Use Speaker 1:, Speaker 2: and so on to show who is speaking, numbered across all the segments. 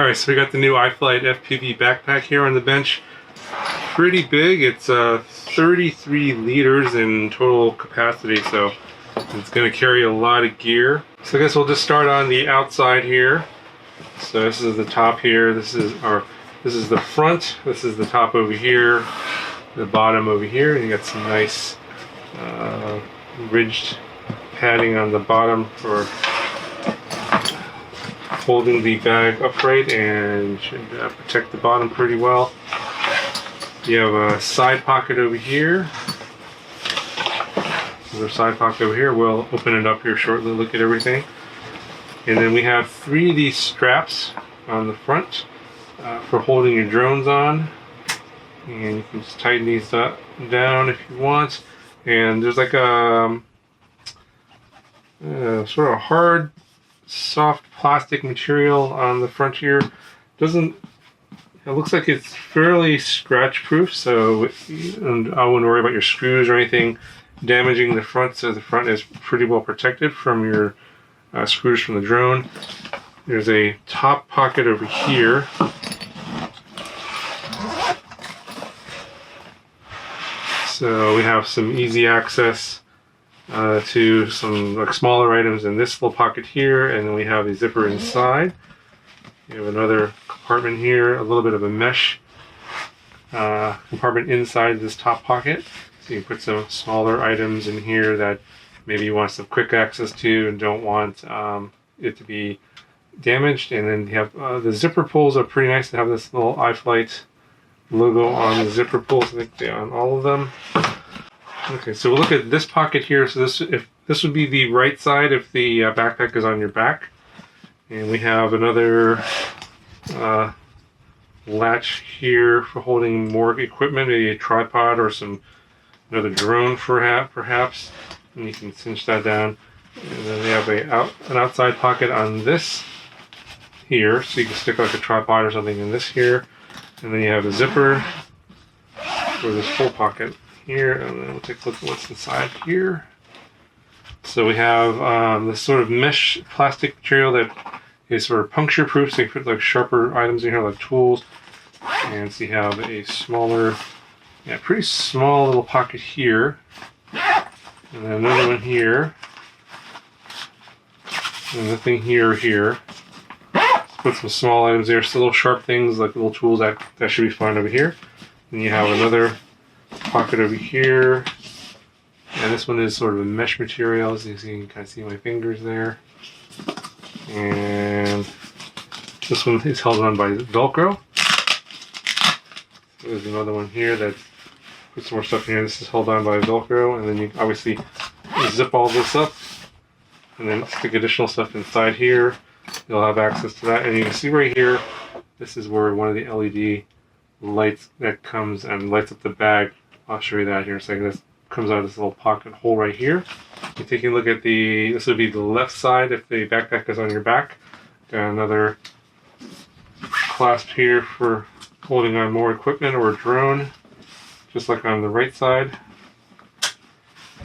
Speaker 1: Alright, so we got the new iFlight FPV backpack here on the bench. Pretty big. It's 33 liters in total capacity, so it's going to carry a lot of gear. So I guess we'll just start on the outside here. So this is the top here. This is the front. This is the top over here. The bottom over here. And you got some nice ridged padding on the bottom for holding the bag upright, and should protect the bottom pretty well. You have a side pocket over here. There's a side pocket over here. We'll open it up here shortly, look at everything. And then we have 3 of these straps on the front for holding your drones on. And you can just tighten these up, down if you want. And there's like a sort of hard, soft plastic material on the front here. It looks like it's fairly scratch proof, so I wouldn't worry about your screws or anything damaging the front. So the front is pretty well protected from your screws from the drone. There's a top pocket over here. So we have some easy access to some like smaller items in this little pocket here, and then we have a zipper inside. You have another compartment here, a little bit of a mesh compartment inside this top pocket. So you can put some smaller items in here that maybe you want some quick access to and don't want it to be damaged. And then you have the zipper pulls are pretty nice to have this little iFlight logo on the zipper pulls. I think they're on all of them. Okay, so we'll look at this pocket here. So this would be the right side if the backpack is on your back. And we have another latch here for holding more equipment, maybe a tripod or another drone perhaps. And you can cinch that down. And then we have an outside pocket on this here, so you can stick like a tripod or something in this here. And then you have a zipper for this full pocket here, and then we'll take a look at what's inside here. So we have this sort of mesh plastic material that is sort of puncture proof, so you can put like sharper items in here like tools. And so you have a smaller, pretty small little pocket here, and then another one here, and nothing here. Put some small items there, so little sharp things like little tools that should be fine over here. And you have another pocket over here, and this one is sort of a mesh material, as you can kind of see my fingers there. And this one is held on by Velcro. There's another one here that puts some more stuff in here. This is held on by Velcro, and then you obviously zip all this up and then stick additional stuff inside here. You'll have access to that, and you can see right here, this is where one of the LED lights that comes and lights up the bag. I'll show you that here in a second. This comes out of this little pocket hole right here. You're taking a look at this would be the left side if the backpack is on your back. Got another clasp here for holding on more equipment or a drone, just like on the right side.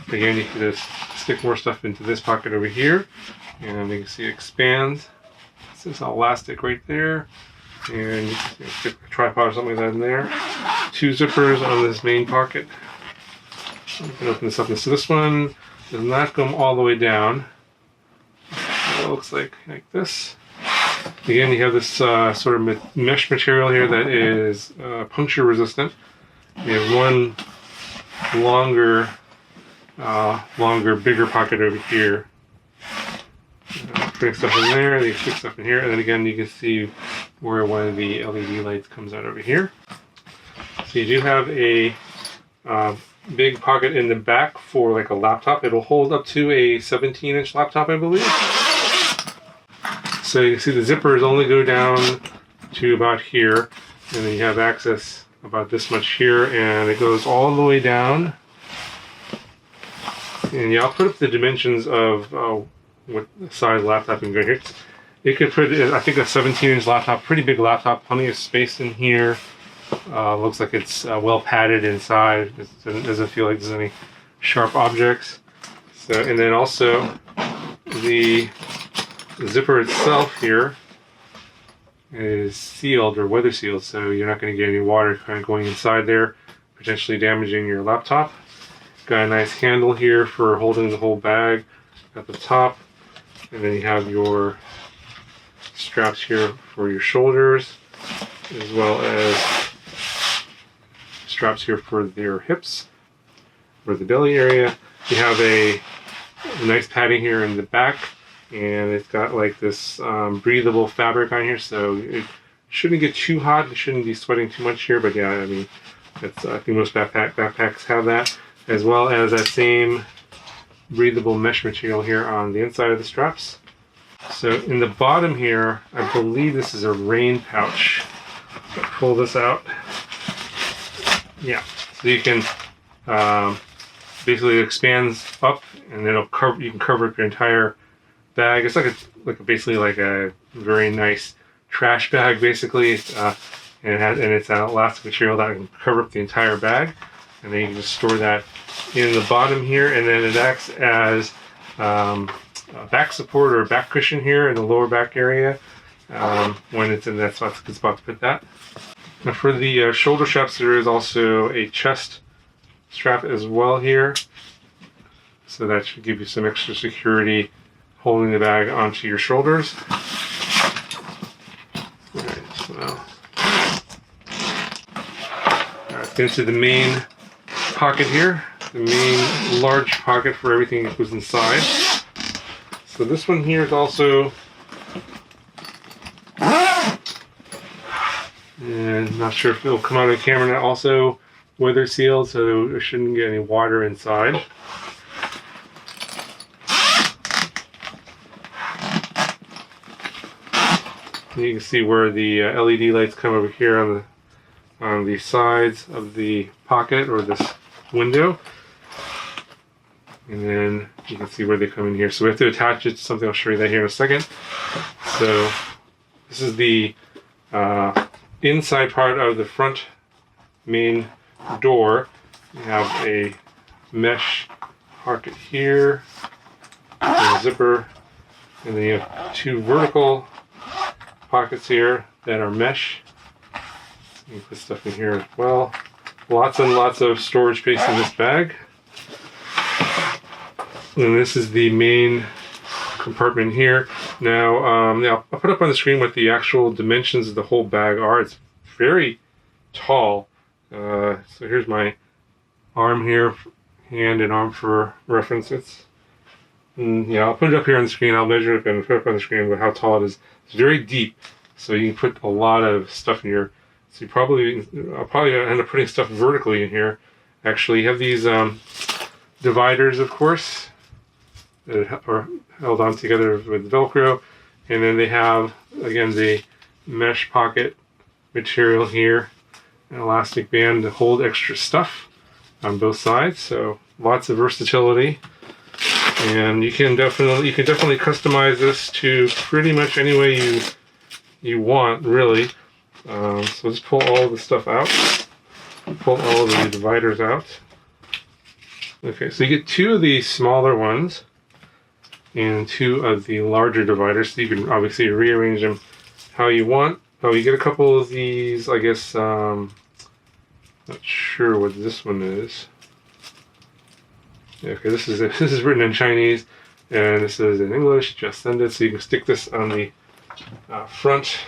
Speaker 1: Again, you can just stick more stuff into this pocket over here, and you can see it expands. This is elastic right there, and you can stick a tripod or something like that in there. 2 zippers on this main pocket. You can open this up. So this one does not come all the way down. It looks like this. Again, you have this sort of mesh material here that is puncture resistant. You have one longer, bigger pocket over here. Putting stuff in there, you stick stuff in here, and then again you can see where one of the LED lights comes out over here. So you do have a big pocket in the back for like a laptop. It'll hold up to a 17-inch laptop, I believe. So you can see the zippers only go down to about here, and then you have access about this much here, and it goes all the way down. And yeah, I'll put up the dimensions of what size laptop you can go here. It could put, I think, a 17-inch laptop, pretty big laptop, plenty of space in here. Looks like it's well padded inside. It doesn't feel like there's any sharp objects. So, and then also the zipper itself here is sealed or weather sealed, so you're not going to get any water kind of going inside there, potentially damaging your laptop. Got a nice handle here for holding the whole bag at the top, and then you have your straps here for your shoulders, as well as straps here for your hips, for the belly area. You have a nice padding here in the back, and it's got like this breathable fabric on here, so it shouldn't get too hot. It shouldn't be sweating too much here, but yeah, I mean, I think most backpacks have that, as well as that same breathable mesh material here on the inside of the straps. So in the bottom here, I believe this is a rain pouch. Pull this out. Yeah, so you can basically it expands up, and it'll cover. You can cover up your entire bag. It's basically like a very nice trash bag, basically. And it's an elastic material that can cover up the entire bag, and then you can just store that in the bottom here, and then it acts as a back support or a back cushion here in the lower back area when it's in that spot. It's a good spot to put that. Now for the shoulder straps, there is also a chest strap as well here, so that should give you some extra security holding the bag onto your shoulders. Into the main pocket here, the main large pocket for everything that goes inside. So this one here is also, and not sure if it'll come out of the camera now, also weather sealed, so there shouldn't get any water inside. You can see where the LED lights come over here on the sides of the pocket or this window, and then you can see where they come in here. So we have to attach it to something. I'll show you that here in a second. So this is the inside part of the front main door. You have a mesh pocket here, a zipper, and then you have two vertical pockets here that are mesh. You can put stuff in here as well. Lots and lots of storage space in this bag. And this is the main compartment here. Now, I'll put up on the screen what the actual dimensions of the whole bag are. It's very tall. So here's my arm here, hand and arm for references. And yeah, I'll put it up here on the screen. I'll measure it and put it up on the screen with how tall it is. It's very deep, so you can put a lot of stuff in here. So I'll probably end up putting stuff vertically in here. Actually, you have these dividers, of course, that are held on together with Velcro, and then they have, again, the mesh pocket material here, an elastic band to hold extra stuff on both sides. So lots of versatility, and you can definitely customize this to pretty much any way you want, really. So just pull all the stuff out. Pull all of the dividers out. Okay, so you get two of the smaller ones and two of the larger dividers. So you can obviously rearrange them how you want. Oh, you get a couple of these, I guess, not sure what this one is. Yeah, okay, this is written in Chinese, and this is in English. Just send it. So you can stick this on the front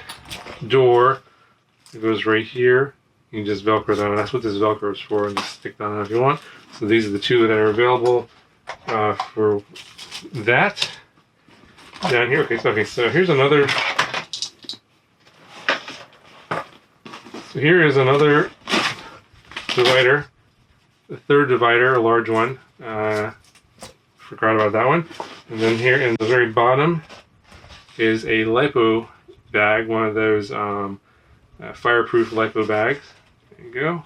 Speaker 1: door. It goes right here. You can just Velcro that on. That's what this Velcro is for, and just stick that on if you want. So these are the two that are available for that. Down here. Okay, so here's another. So here is another divider, the third divider, a large one. Forgot about that one. And then here in the very bottom is a lipo bag, one of those fireproof lipo bags. There you go.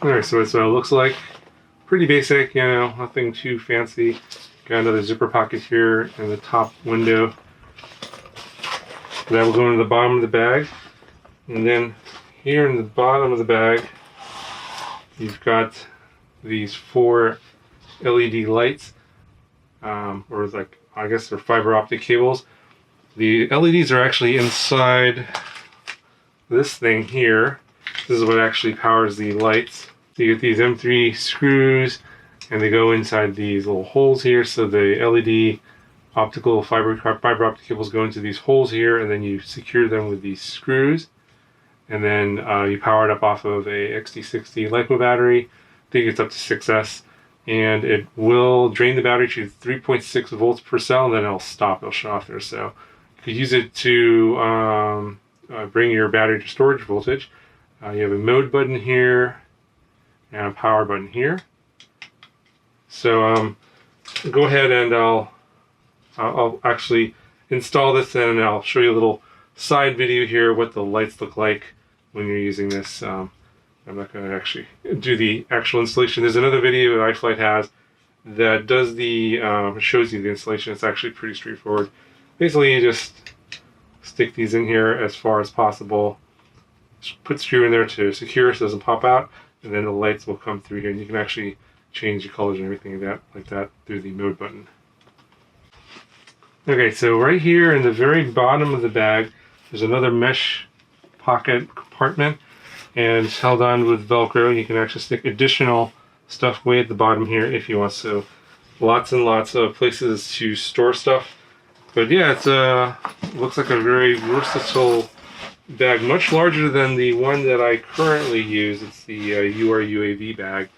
Speaker 1: Alright, so that's what it looks like. Pretty basic, you know, nothing too fancy. Got another zipper pocket here in the top window. That will go into the bottom of the bag. And then here in the bottom of the bag, you've got these 4 LED lights, or like, I guess they're fiber optic cables. The LEDs are actually inside this thing here. This is what actually powers the lights. So you get these M3 screws, and they go inside these little holes here. So the LED optical fiber optic cables go into these holes here, and then you secure them with these screws. And then you power it up off of a XT60 LiPo battery. I think it's up to 6S. And it will drain the battery to 3.6 volts per cell, and then it'll stop. It'll shut off there. So you could use it to bring your battery to storage voltage. You have a mode button here and a power button here. So go ahead and I'll actually install this, and I'll show you a little side video here what the lights look like when you're using this. I'm not going to actually do the actual installation. There's another video that iFlight has that does the shows you the installation. It's actually pretty straightforward. Basically, you just stick these in here as far as possible. Just put screw in there to secure so it doesn't pop out, and then the lights will come through here, and you can actually change the colors and everything like that through the mode button. Okay, so right here in the very bottom of the bag, there's another mesh pocket compartment, and it's held on with Velcro. You can actually stick additional stuff way at the bottom here if you want. So lots and lots of places to store stuff. But yeah, it looks like a very versatile bag, much larger than the one that I currently use. It's the UAV bag.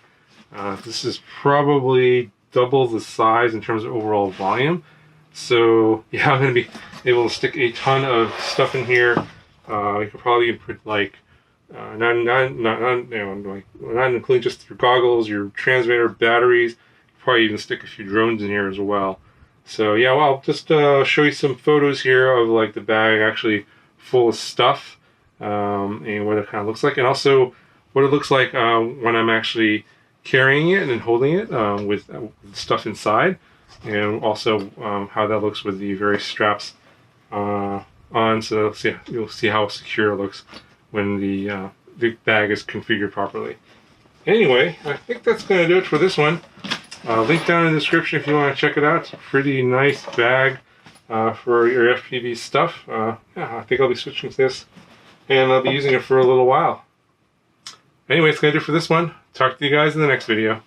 Speaker 1: This is probably double the size in terms of overall volume. So yeah, I'm going to be able to stick a ton of stuff in here. You could probably put like not including just your goggles, your transmitter, batteries. Probably even stick a few drones in here as well. So yeah, well, I'll just show you some photos here of like the bag actually full of stuff, and what it kind of looks like, and also what it looks like when I'm actually carrying it and holding it with stuff inside, and also how that looks with the various straps on. So you'll see how secure it looks when the bag is configured properly. Anyway, I think that's going to do it for this one. Link down in the description if you want to check it out. It's a pretty nice bag for your FPV stuff. Yeah, I think I'll be switching to this, and I'll be using it for a little while. Anyway, it's going to do it for this one. Talk to you guys in the next video.